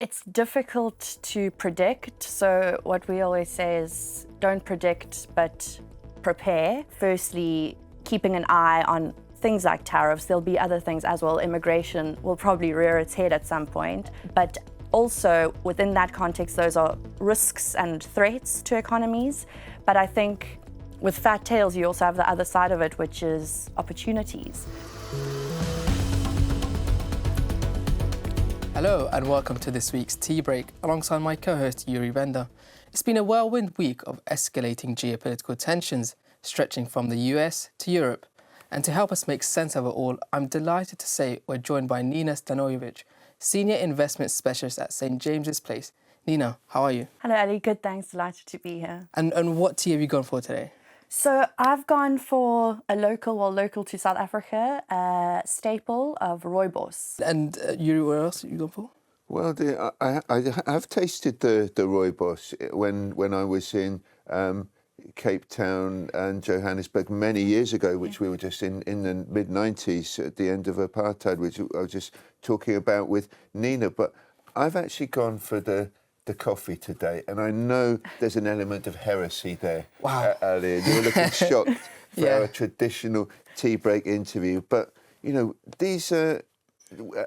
It's difficult to predict. So what we always say is don't predict, but prepare. Firstly, keeping an eye on things like tariffs. There'll be other things as well. Immigration will probably rear its head at some point. But also within that context, those are risks and threats to economies. But I think with fat tails, you also have the other side of it, which is opportunities. Hello and welcome to this week's Tea Break alongside my co-host Yuri. It's been a whirlwind week of escalating geopolitical tensions stretching from the US to Europe. And to help us make sense of it all, I'm delighted to say we're joined by Nina Stanojevic, Senior Investment Specialist at St. James's Place. Nina, how are you? Hello, Ali. Good, thanks. Delighted to be here. And what tea have you gone for today? So I've gone for a local to South Africa, staple of rooibos. And Yuri, where else have you gone for? Well, I have tasted the rooibos when I was in Cape Town and Johannesburg many years ago, which we were just in the mid-90s at the end of apartheid, which I was just talking about with Nina. But I've actually gone for the coffee today, and I know there's an element of heresy there. Wow. Ali, and you're looking shocked for our traditional tea break interview. But, you know, these are,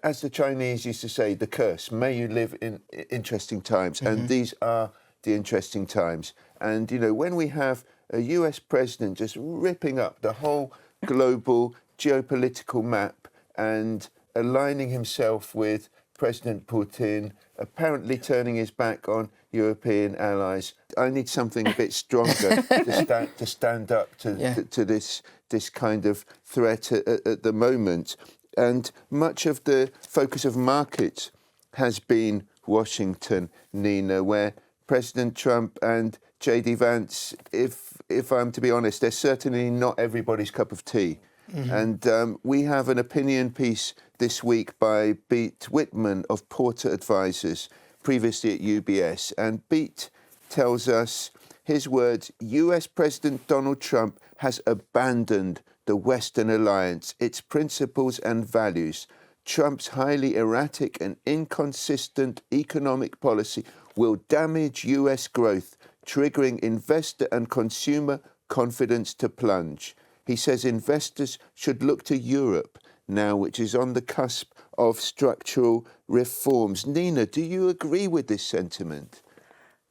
as the Chinese used to say, the curse. May you live in interesting times. And these are the interesting times. And, you know, when we have a US president just ripping up the whole global geopolitical map and aligning himself with President Putin, apparently turning his back on European allies, I need something a bit stronger to stand up to this kind of threat at the moment. And much of the focus of markets has been Washington, Nina, where President Trump and J.D. Vance, if I'm to be honest, they're certainly not everybody's cup of tea. And we have an opinion piece this week by Beat Whitman of Porter Advisors, previously at UBS. And Beat tells us, his words, US President Donald Trump has abandoned the Western alliance, its principles and values. Trump's highly erratic and inconsistent economic policy will damage US growth, triggering investor and consumer confidence to plunge. He says investors should look to Europe now, which is on the cusp of structural reforms. Nina, do you agree with this sentiment?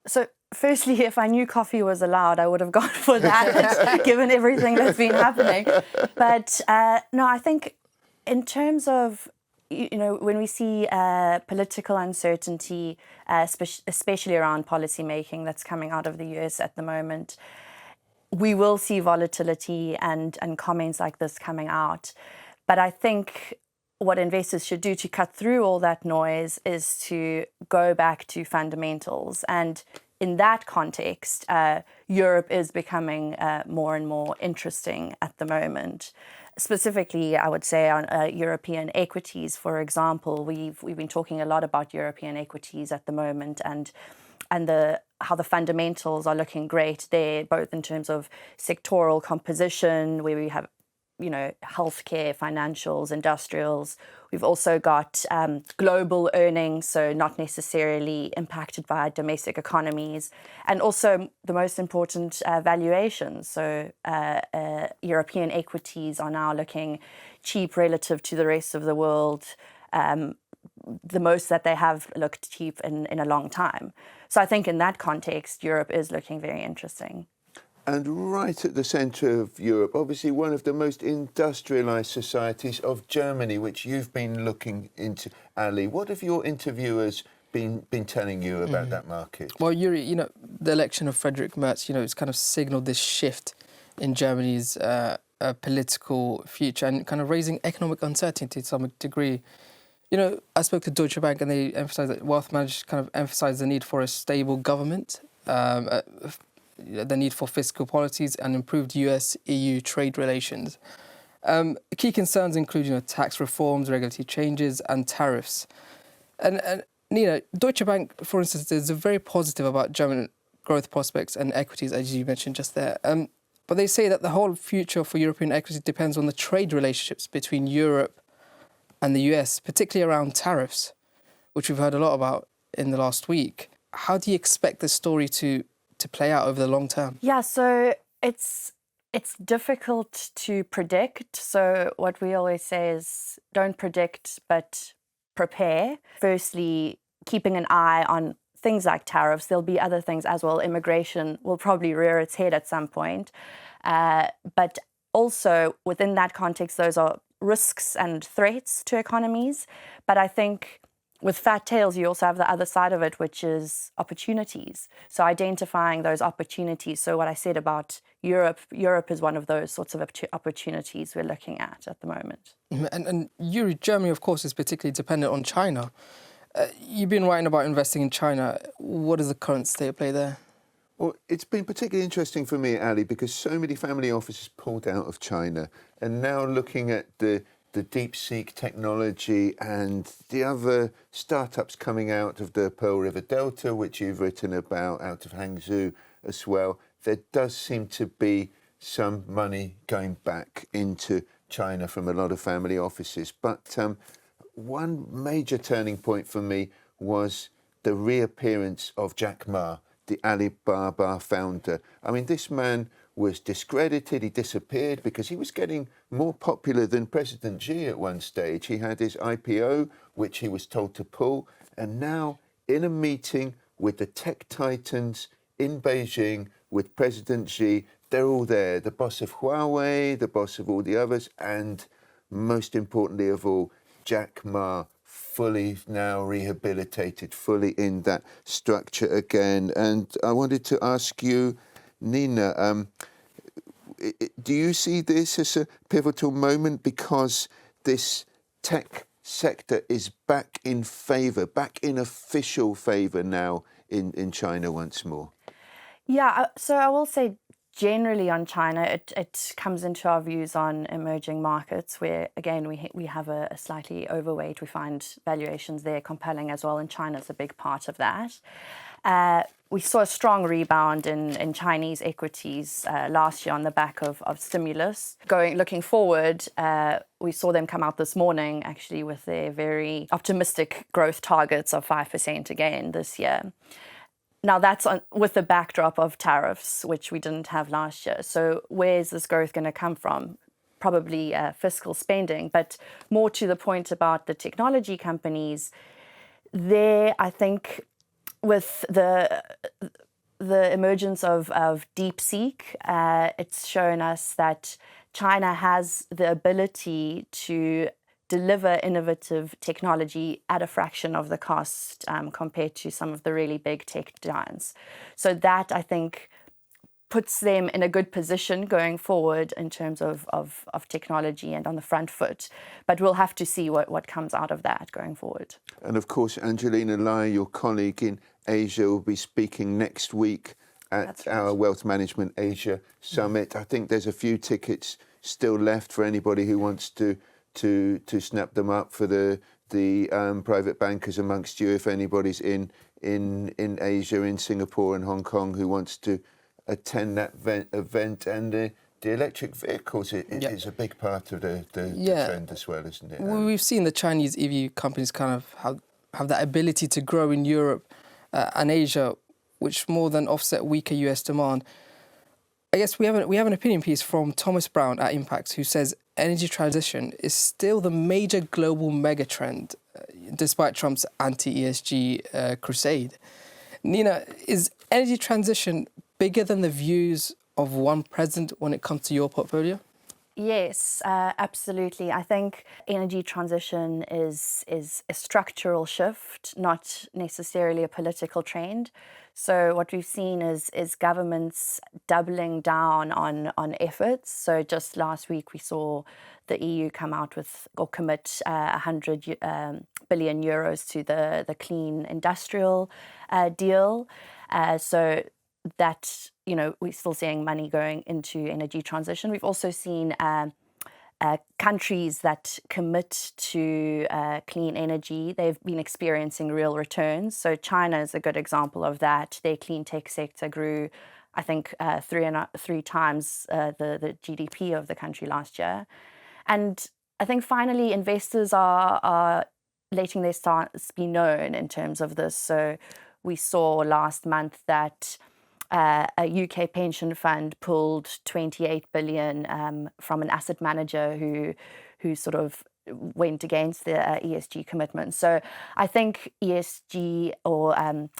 So firstly, if I knew coffee was allowed, I would have gone for that, given everything that's been happening. But no, I think in terms of, you know, when we see political uncertainty, especially around policy making that's coming out of the US at the moment, we will see volatility and comments like this coming out. But I think what investors should do to cut through all that noise is to go back to fundamentals. And in that context, Europe is becoming more and more interesting at the moment. Specifically, I would say on European equities, for example, we've been talking a lot about European equities at the moment, and how the fundamentals are looking great there, both in terms of sectoral composition, where we have, you know, healthcare, financials, industrials. We've also got global earnings, so not necessarily impacted by domestic economies, and also the most important valuations. So European equities are now looking cheap relative to the rest of the world, the most that they have looked cheap in a long time. So I think in that context, Europe is looking very interesting. And right at the centre of Europe, obviously one of the most industrialised societies of Germany, which you've been looking into, Ali. What have your interviewers been telling you about that market? Well, Yuri, you know, the election of Friedrich Merz, you know, it's kind of signalled this shift in Germany's political future and kind of raising economic uncertainty to some degree. You know, I spoke to Deutsche Bank and they emphasised that wealth managers kind of emphasise the need for a stable government, the need for fiscal policies and improved US-EU trade relations. Key concerns include, you know, tax reforms, regulatory changes and tariffs. And Nina, Deutsche Bank, for instance, is very positive about German growth prospects and equities, as you mentioned just there. But they say that the whole future for European equities depends on the trade relationships between Europe and the US, particularly around tariffs, which we've heard a lot about. in the last week. How do you expect the story to play out over the long term? Yeah, so it's difficult to predict. So what we always say is don't predict, but prepare. Firstly, keeping an eye on things like tariffs. There'll be other things as well. Immigration will probably rear its head at some point. But also within that context, those are risks and threats to economies. But I think with fat tails, you also have the other side of it, which is opportunities. So identifying those opportunities. So what I said about Europe is one of those sorts of opportunities we're looking at the moment. And Yuri, Germany, of course, is particularly dependent on China. You've been writing about investing in China. What is the current state of play there? Well, it's been particularly interesting for me, Ali, because so many family offices pulled out of China, and now looking at the deep-seek technology and the other startups coming out of the Pearl River Delta, which you've written about, out of Hangzhou as well, there does seem to be some money going back into China from a lot of family offices. But one major turning point for me was the reappearance of Jack Ma, the Alibaba founder. I mean, this man was discredited, he disappeared because he was getting more popular than President Xi at one stage. He had his IPO, which he was told to pull, and now in a meeting with the tech titans in Beijing with President Xi, they're all there, the boss of Huawei, the boss of all the others, and most importantly of all, Jack Ma, fully now rehabilitated, fully in that structure again. And I wanted to ask you, Nina, do you see this as a pivotal moment because this tech sector is back in favour, back in official favour now in China once more? Yeah, so I will say generally on China, it comes into our views on emerging markets where, again, we have a slightly overweight. We find valuations there compelling as well, and China's a big part of that. We saw a strong rebound in Chinese equities last year on the back of stimulus. Looking forward, we saw them come out this morning actually with their very optimistic growth targets of 5% again this year. Now that's with the backdrop of tariffs, which we didn't have last year. So where's this growth going to come from? Probably fiscal spending, but more to the point about the technology companies, there I think with the emergence of DeepSeek, it's shown us that China has the ability to deliver innovative technology at a fraction of the cost compared to some of the really big tech giants. So that, I think, puts them in a good position going forward in terms of technology and on the front foot. But we'll have to see what comes out of that going forward. And of course, Angelina Lai, your colleague in Asia, will be speaking next week at our Wealth Management Asia Summit. I think there's a few tickets still left for anybody who wants to snap them up for the private bankers amongst you. If anybody's in Asia, in Singapore and Hong Kong, who wants to attend that event, and the electric vehicles is a big part of the trend as well, isn't it? We've seen the Chinese EV companies kind of have that ability to grow in Europe and Asia, which more than offset weaker US demand. I guess we have an opinion piece from Thomas Brown at Impact, who says energy transition is still the major global megatrend, despite Trump's anti-ESG crusade. Nina, is energy transition bigger than the views of one president when it comes to your portfolio? Yes, absolutely. I think energy transition is a structural shift, not necessarily a political trend. So what we've seen is governments doubling down on efforts. So just last week we saw the EU come out with or commit 100 billion euros to the clean industrial deal. So that, we're still seeing money going into energy transition. We've also seen countries that commit to clean energy, they've been experiencing real returns. So China is a good example of that. Their clean tech sector grew, I think, three times the GDP of the country last year. And I think finally investors are letting their stance be known in terms of this. So we saw last month that a UK pension fund pulled 28 billion from an asset manager who sort of went against the ESG commitment. So I think ESG or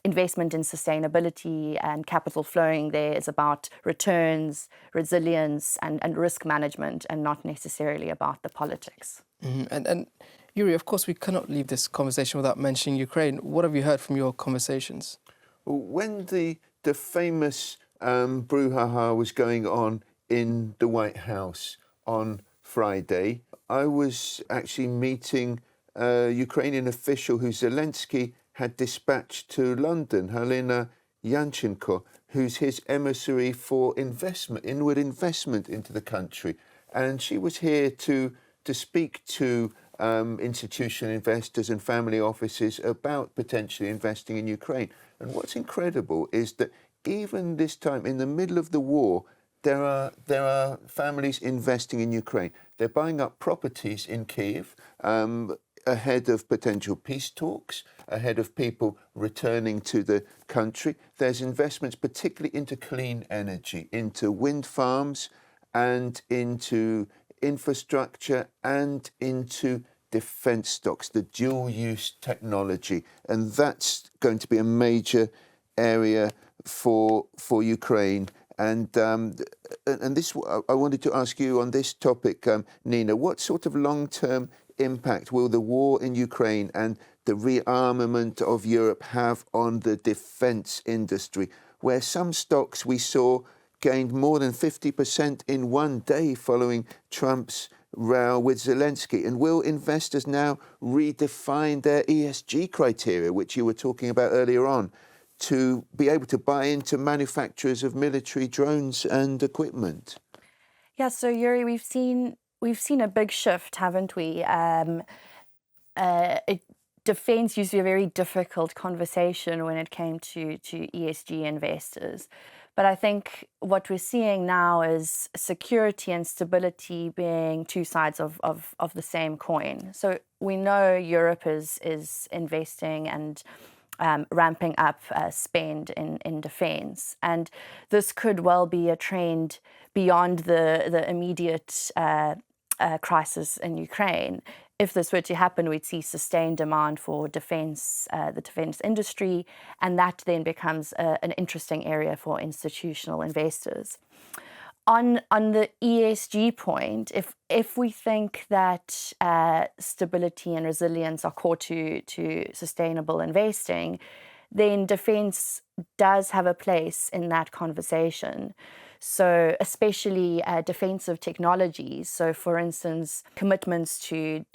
investment in sustainability and capital flowing there is about returns, resilience, and risk management, and not necessarily about the politics. Mm-hmm. And Yuri, of course, we cannot leave this conversation without mentioning Ukraine. What have you heard from your conversations? Well, when the famous brouhaha was going on in the White House on Friday, I was actually meeting a Ukrainian official who Zelensky had dispatched to London, Helena Yanchenko, who's his emissary for investment, inward investment into the country. And she was here to speak to institutional investors and family offices about potentially investing in Ukraine. And what's incredible is that even this time, in the middle of the war, there are families investing in Ukraine. They're buying up properties in Kyiv ahead of potential peace talks, ahead of people returning to the country. There's investments particularly into clean energy, into wind farms and into infrastructure and into defence stocks, the dual-use technology. And that's going to be a major area for Ukraine. And this, I wanted to ask you on this topic, Nina, what sort of long-term impact will the war in Ukraine and the rearmament of Europe have on the defence industry, where some stocks we saw gained more than 50% in one day following Trump's row with Zelensky? And will investors now redefine their ESG criteria, which you were talking about earlier on, to be able to buy into manufacturers of military drones and equipment? Yeah, so Yuri, we've seen a big shift, haven't we? Defence used to be a very difficult conversation when it came to ESG investors. But I think what we're seeing now is security and stability being two sides of the same coin. So we know Europe is investing and ramping up spend in defence. And this could well be a trend beyond the immediate crisis in Ukraine. If this were to happen, we'd see sustained demand for defence, the defence industry, and that then becomes an interesting area for institutional investors. On the ESG point, if we think that stability and resilience are core to sustainable investing, then defence does have a place in that conversation. So especially defensive technologies. So for instance, commitments to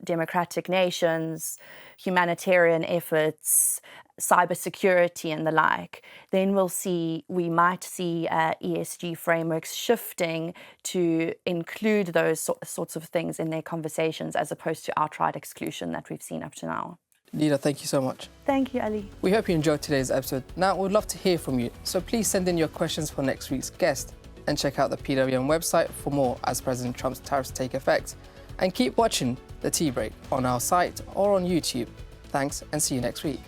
democratic nations, humanitarian efforts, cybersecurity and the like, then we might see ESG frameworks shifting to include those sorts of things in their conversations as opposed to outright exclusion that we've seen up to now. Nina, thank you so much. Thank you, Ali. We hope you enjoyed today's episode. Now, we'd love to hear from you, so please send in your questions for next week's guest and check out the PWM website for more as President Trump's tariffs take effect. And keep watching The Tea Break on our site or on YouTube. Thanks and see you next week.